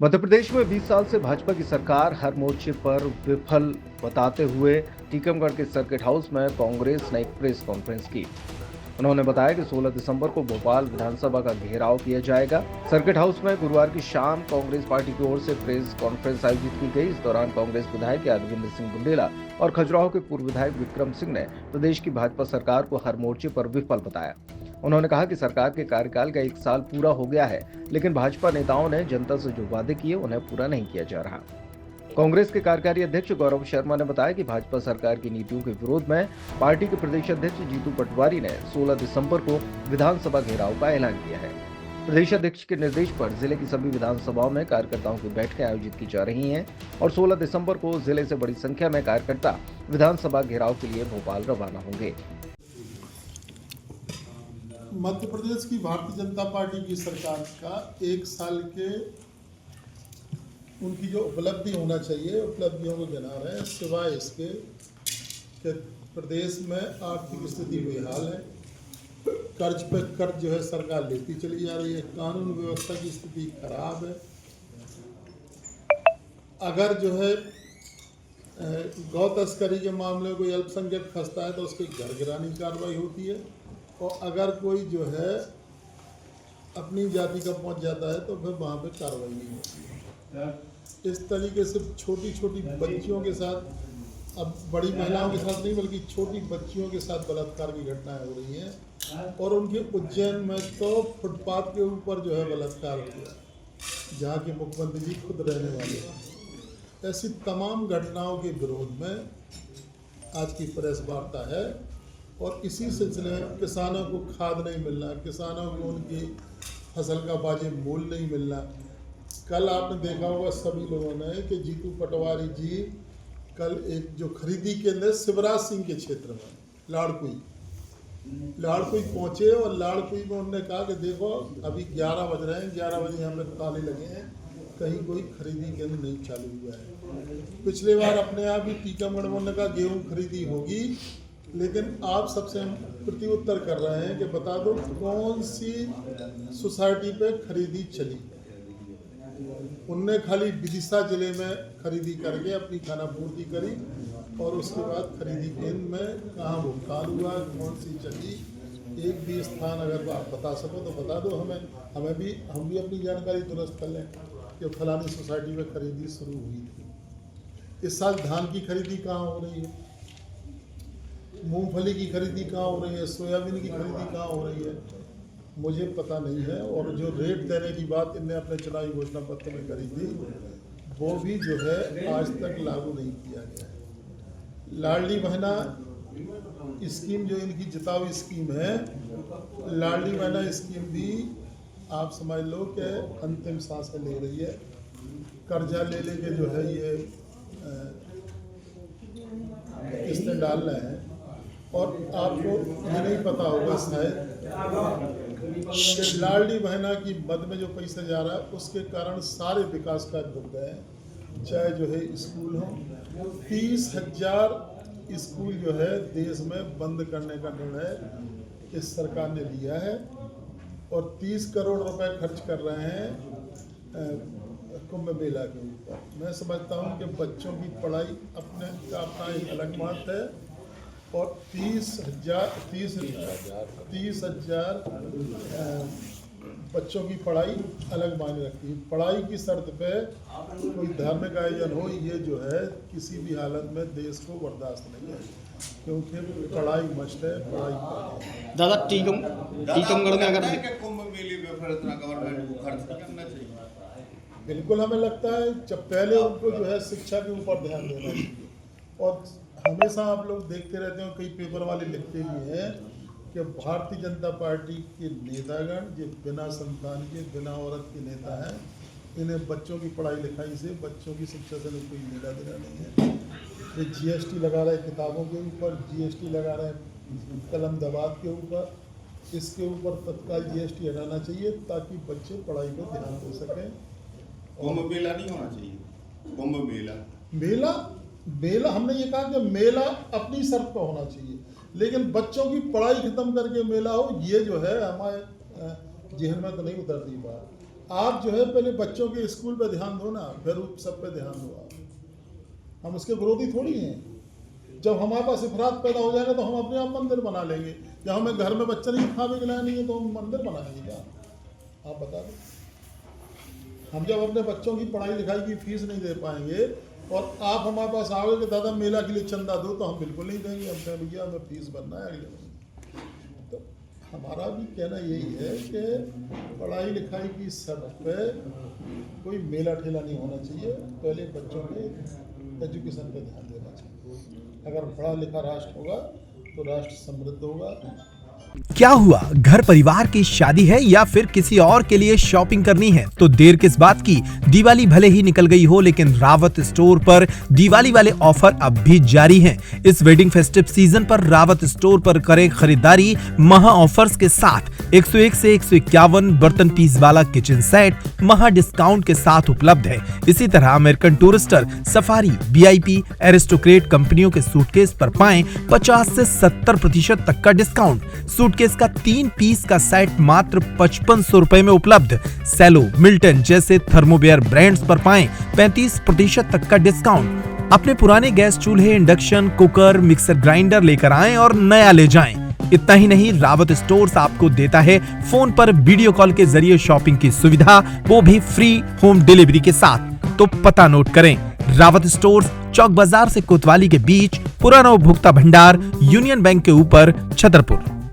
मध्य प्रदेश में 20 साल से भाजपा की सरकार हर मोर्चे पर विफल बताते हुए टीकमगढ़ के सर्किट हाउस में कांग्रेस ने एक प्रेस कॉन्फ्रेंस की। उन्होंने बताया कि 16 दिसंबर को भोपाल विधानसभा का घेराव किया जाएगा। सर्किट हाउस में गुरुवार की शाम कांग्रेस पार्टी की ओर से प्रेस कॉन्फ्रेंस आयोजित की गई। इस दौरान कांग्रेस विधायक यादविंद्र सिंह बुंदेला और खजुराहो के पूर्व विधायक विक्रम सिंह ने प्रदेश की भाजपा सरकार को हर मोर्चे पर विफल बताया। उन्होंने कहा कि सरकार के कार्यकाल का 1 साल पूरा हो गया है, लेकिन भाजपा नेताओं ने जनता से जो वादे किए उन्हें पूरा नहीं किया जा रहा। कांग्रेस के कार्यकारी अध्यक्ष गौरव शर्मा ने बताया कि भाजपा सरकार की नीतियों के विरोध में पार्टी के प्रदेश अध्यक्ष जीतू पटवारी ने 16 दिसंबर को विधानसभा घेराव का ऐलान किया है। प्रदेश अध्यक्ष के निर्देश पर जिले की सभी विधानसभाओं में कार्यकर्ताओं की बैठकें आयोजित की जा रही हैं और 16 दिसंबर को जिले से बड़ी संख्या में कार्यकर्ता विधानसभा घेराव के लिए भोपाल रवाना होंगे। मध्य प्रदेश की भारतीय जनता पार्टी की सरकार का 1 साल के उनकी जो उपलब्धि होना चाहिए उपलब्धियों को गिना रहे हैं, सिवाय इसके कि प्रदेश में आर्थिक स्थिति बेहाल है, कर्ज पे कर्ज जो है सरकार लेती चली जा रही है, कानून व्यवस्था की स्थिति खराब है। अगर जो है गौ तस्करी के मामले में कोई अल्पसंख्यक फंसता है तो उसकी घर गिराने की कार्रवाई होती है, और अगर कोई जो है अपनी जाति का पहुंच जाता है तो फिर वहाँ पे कार्रवाई नहीं होती है। इस तरीके से छोटी छोटी बच्चियों के साथ, अब बड़ी महिलाओं के साथ नहीं बल्कि छोटी बच्चियों के साथ बलात्कार की घटनाएं हो रही हैं, और उनके उज्जैन में तो फुटपाथ के ऊपर जो है बलात्कार हुआ, जहाँ के मुख्यमंत्री जी खुद रहने वाले हैं। ऐसी तमाम घटनाओं के विरोध में आज की प्रेस वार्ता है, और इसी सिलसिले में किसानों को खाद नहीं मिलना, किसानों को उनकी फसल का वाजिब मूल्य नहीं मिलना। कल आपने देखा होगा सभी लोगों ने कि जीतू पटवारी जी कल एक जो खरीदी केंद्र शिवराज सिंह के क्षेत्र में लाड़कुई पहुँचे, और लाड़कुई में उन्होंने कहा कि देखो अभी 11 बज रहे हैं, 11 बजे यहाँ पे ताले लगे हैं, कहीं कोई खरीदी केंद्र नहीं चालू हुआ है। पिछले बार अपने आप ही टीकमगढ़ में उन्होंने कहा गेहूँ खरीदी होगी, लेकिन आप सबसे हम प्रति उत्तर कर रहे हैं कि बता दो कौन सी सोसाइटी पे खरीदी चली। उनने खाली विदिशा जिले में खरीदी करके अपनी खाना पूर्ति करी, और उसके बाद खरीदी केंद्र में कहाँ भुगतान हुआ, कौन सी चली, एक भी स्थान अगर आप बता सको तो बता दो हमें, हम भी अपनी जानकारी दुरुस्त कर लें कि फलानी सोसाइटी में खरीदी शुरू हुई थी। इस साल धान की खरीदी कहाँ हो रही है, मूंगफली की खरीदी कहाँ हो रही है, सोयाबीन की खरीदी कहाँ हो रही है, मुझे पता नहीं है। और जो रेट देने की बात इनने अपने चुनावी घोषणा पत्र में करी थी, वो भी जो है आज तक लागू नहीं किया गया है। लाडली बहना स्कीम जो इनकी जिताऊ स्कीम है, लाडली बहना स्कीम भी आप समझ लो कि अंतिम सांसें ले रही है। कर्जा ले लेके जो है ये किस्तें डाल रहे हैं, और आपको ये नहीं पता होगा शायद कि लाडली बहना की मद में जो पैसा जा रहा है उसके कारण सारे विकास कार्य रुक गए हैं। चाहे जो है स्कूल हो, 30,000 स्कूल जो है देश में बंद करने का निर्णय इस सरकार ने लिया है, और 30 करोड़ रुपए खर्च कर रहे हैं कुंभ मेला के ऊपर। मैं समझता हूँ कि बच्चों की पढ़ाई अपना एक अलग बात है, और 30,000 बच्चों की पढ़ाई अलग मायने रखती है। पढ़ाई की शर्त पे कोई धार्मिक आयोजन हो, ये जो है किसी भी हालत में देश को बर्दाश्त नहीं है, क्योंकि पढ़ाई मस्ट है, पढ़ाई। दादा टीकमगढ़ में अगर कुंभ मेले में फिर इतना गवर्नमेंट को खर्च नहीं करना चाहिए। बिल्कुल हमें लगता है जब पहले उनको जो है शिक्षा के ऊपर ध्यान देना चाहिए। और हमेशा आप लोग देखते रहते हो, कई पेपर वाले लिखते भी हैं कि भारतीय जनता पार्टी के नेतागण जो बिना संतान के, बिना औरत के नेता हैं, इन्हें बच्चों की पढ़ाई लिखाई से, बच्चों की शिक्षा से कोई लेना देना नहीं है। ये GST लगा रहे हैं किताबों के ऊपर, GST लगा रहे हैं कलम दवात के ऊपर, इसके ऊपर तत्काल GST हटाना चाहिए ताकि बच्चे पढ़ाई पर ध्यान दे सकें। कुंभ मेला नहीं होना चाहिए, कुंभ मेला हमने ये कहा कि मेला अपनी शर्त पर होना चाहिए, लेकिन बच्चों की पढ़ाई खत्म करके मेला हो, ये जो है हमारे जहन में तो नहीं उतरती बात। आप जो है पहले बच्चों के स्कूल पे ध्यान दो ना, फिर सब पे ध्यान दो आप। हम उसके विरोधी थोड़ी हैं। जब हमारे पास इफरात पैदा हो जाएगा तो हम अपने आप मंदिर बना लेंगे। जब हमें घर में बच्चा नहीं खाने के लायक नहीं है तो हम मंदिर बनाएंगे क्या? आप बता दो। हम जब अपने बच्चों की पढ़ाई लिखाई की फीस नहीं दे पाएंगे और आप हमारे पास आओगे कि दादा मेला के लिए चंदा दो, तो हम बिल्कुल नहीं देंगे। हम कहें भैया हमें फीस भरना है अगले महीने। तो हमारा भी कहना यही है कि पढ़ाई लिखाई की सड़क पे कोई मेला ठेला नहीं होना चाहिए। पहले बच्चों के एजुकेशन पे ध्यान देना चाहिए। अगर पढ़ा लिखा राष्ट्र होगा तो राष्ट्र समृद्ध होगा। क्या हुआ, घर परिवार की शादी है या फिर किसी और के लिए शॉपिंग करनी है तो देर किस बात की। दिवाली भले ही निकल गई हो लेकिन रावत स्टोर पर दिवाली वाले ऑफर अब भी जारी हैं। इस वेडिंग फेस्टिव सीजन पर रावत स्टोर पर करें खरीदारी महा ऑफर्स के साथ। 101 से 151 बर्तन पीस वाला किचन सेट महा डिस्काउंट के साथ उपलब्ध है। इसी तरह American Tourister, Safari, VIP, Aristocrat कंपनियों के सूटकेस पर पाएं 50 से 70% तक का डिस्काउंट। सूटकेस का 3 पीस का सेट मात्र 5500 रुपए में उपलब्ध। सेलो, मिल्टन जैसे थर्मोवेयर ब्रांड्स पर पाएं 35% तक का डिस्काउंट। अपने पुराने गैस चूल्हे, इंडक्शन कुकर, मिक्सर ग्राइंडर लेकर आएं और नया ले जाएं। इतना ही नहीं, रावत स्टोर्स आपको देता है फोन पर वीडियो कॉल के जरिए शॉपिंग की सुविधा, वो भी फ्री होम डिलीवरी के साथ। तो पता नोट करें, रावत स्टोर्स, चौक बाजार से कोतवाली के बीच, पुराना उपभोक्ता भंडार, यूनियन बैंक के ऊपर, छतरपुर।